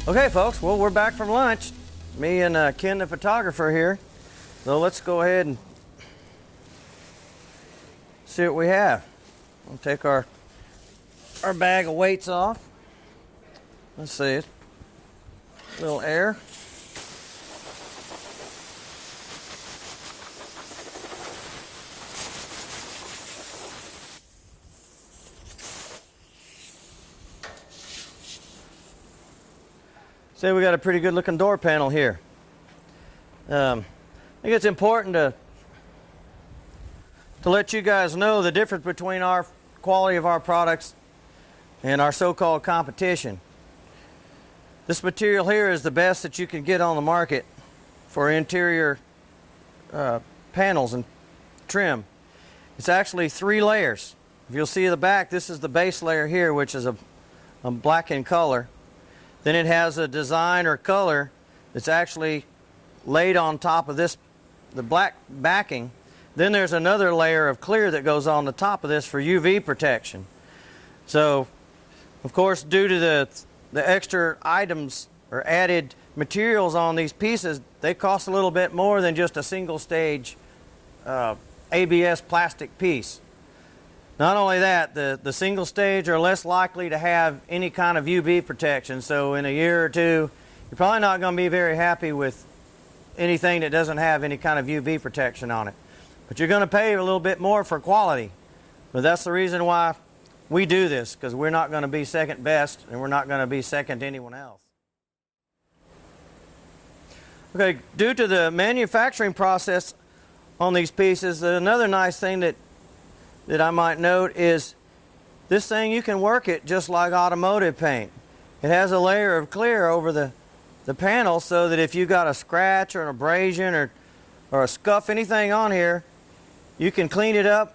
Okay, folks, well, we're back from lunch. Me and Ken, the photographer here. So let's go ahead and see what we have. We'll take our bag of weights off. Let's see, a little air. See, we got a pretty good looking door panel here. I think it's important to let you guys know the difference between our quality of our products and our so-called competition. This material here is the best that you can get on the market for interior panels and trim. It's actually 3 layers. If you'll see the back, this is the base layer here, which is a black in color. Then it has a design or color that's actually laid on top of this, the black backing. Then there's another layer of clear that goes on the top of this for UV protection. So, of course, due to the extra items or added materials on these pieces, they cost a little bit more than just a single stage ABS plastic piece. Not only that, the single stage are less likely to have any kind of UV protection, so in a year or two, you're probably not going to be very happy with anything that doesn't have any kind of UV protection on it. But you're going to pay a little bit more for quality. But that's the reason why we do this, because we're not going to be second best, and we're not going to be second to anyone else. Okay, due to the manufacturing process on these pieces, another nice thing that I might note is this thing, you can work it just like automotive paint. It has a layer of clear over the panel so that if you got a scratch or an abrasion or a scuff, anything on here, you can clean it up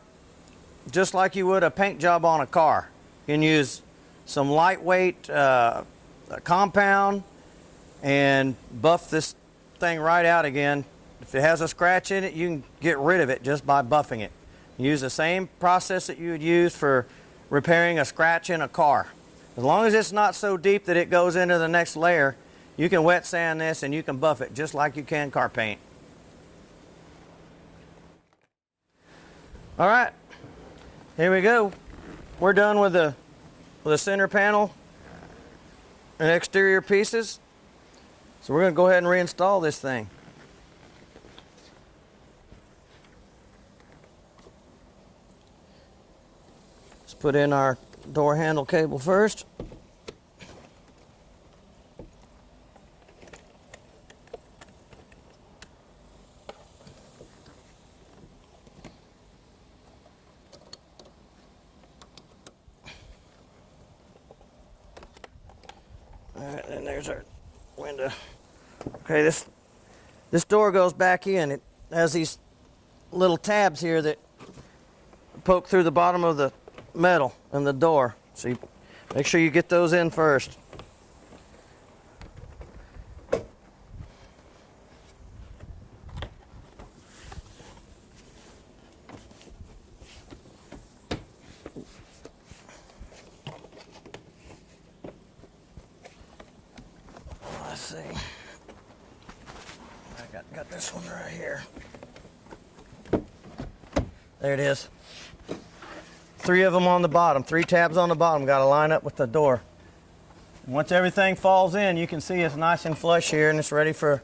just like you would a paint job on a car. You can use some lightweight compound and buff this thing right out again. If it has a scratch in it, you can get rid of it just by buffing it. Use the same process that you would use for repairing a scratch in a car. As long as it's not so deep that it goes into the next layer, you can wet sand this and you can buff it just like you can car paint. All right, here we go. We're done with the center panel and exterior pieces. So we're going to go ahead and reinstall this thing. Put in our door handle cable first. All right, and there's our window. Okay, this door goes back in. It has these little tabs here that poke through the bottom of the metal in the door, so you make sure you get those in first. Let's see. I got this one right here. There it is. 3 of them on the bottom, 3 tabs on the bottom, got to line up with the door. Once everything falls in, you can see it's nice and flush here, and it's ready for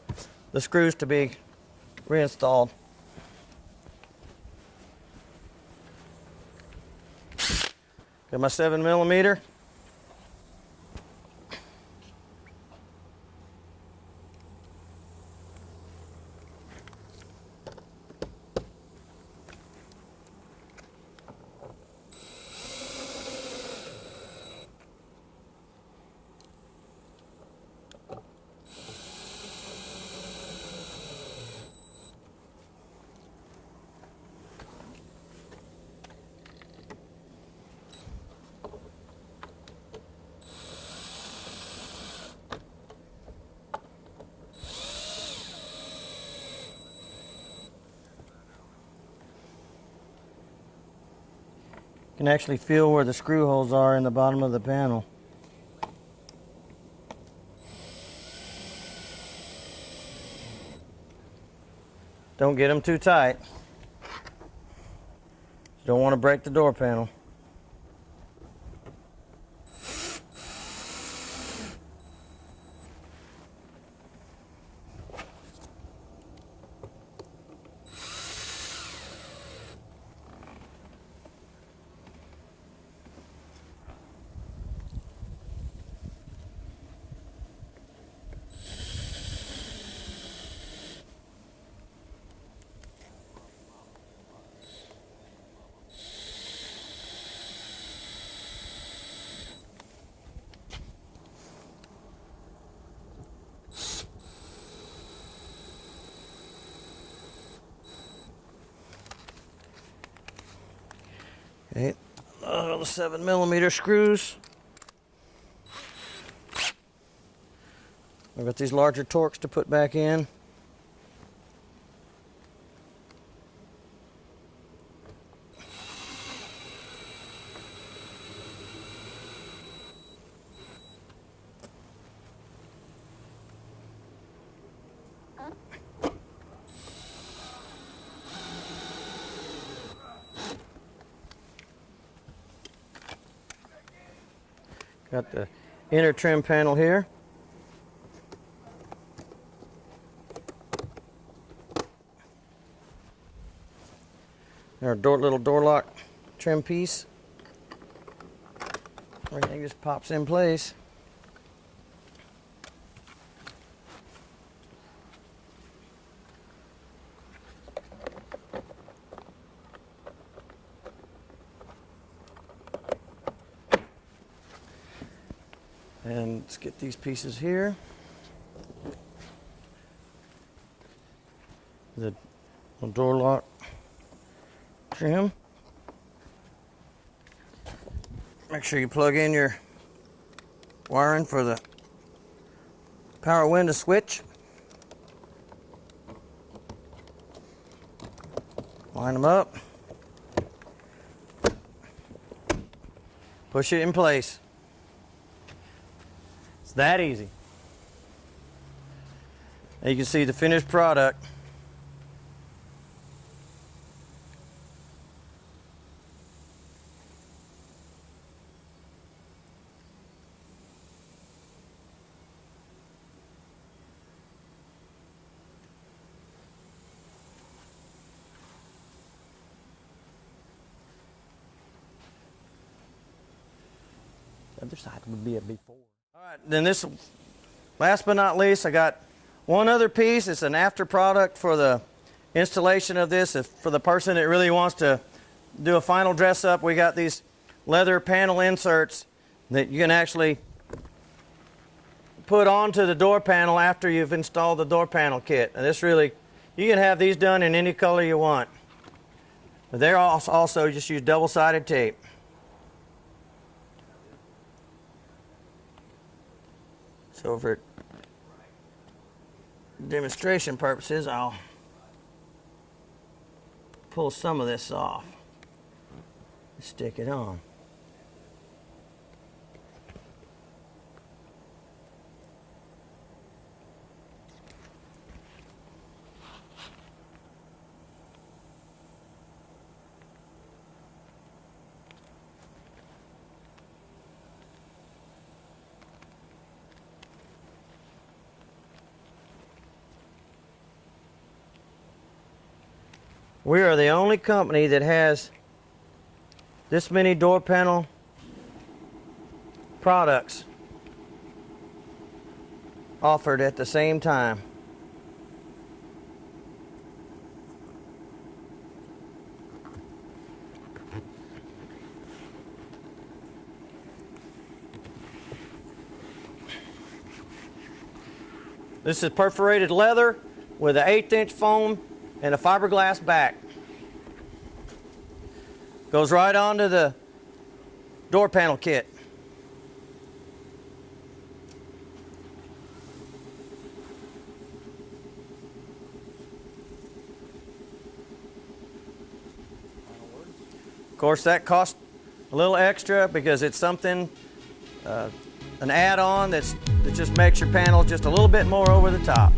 the screws to be reinstalled. Got my 7mm. You can actually feel where the screw holes are in the bottom of the panel. Don't get them too tight. You don't want to break the door panel. Okay, the 7mm screws. I've got these larger Torx to put back in. Got the inner trim panel here. Our little door lock trim piece. Everything just pops in place. And let's get these pieces here. The door lock trim. Make sure you plug in your wiring for the power window switch. Line them up. Push it in place. It's that easy. And you can see the finished product. The other side would be a before. All right, then this, last but not least, I got one other piece. It's an after product for the installation of this. If for the person that really wants to do a final dress up, we got these leather panel inserts that you can actually put onto the door panel after you've installed the door panel kit. And this really, you can have these done in any color you want. But they're also just use double-sided tape. So for demonstration purposes, I'll pull some of this off and stick it on. We are the only company that has this many door panel products offered at the same time. This is perforated leather with an 1/8" foam and a fiberglass back. Goes right onto the door panel kit. Of course, that costs a little extra because it's something, an add-on that just makes your panel just a little bit more over the top.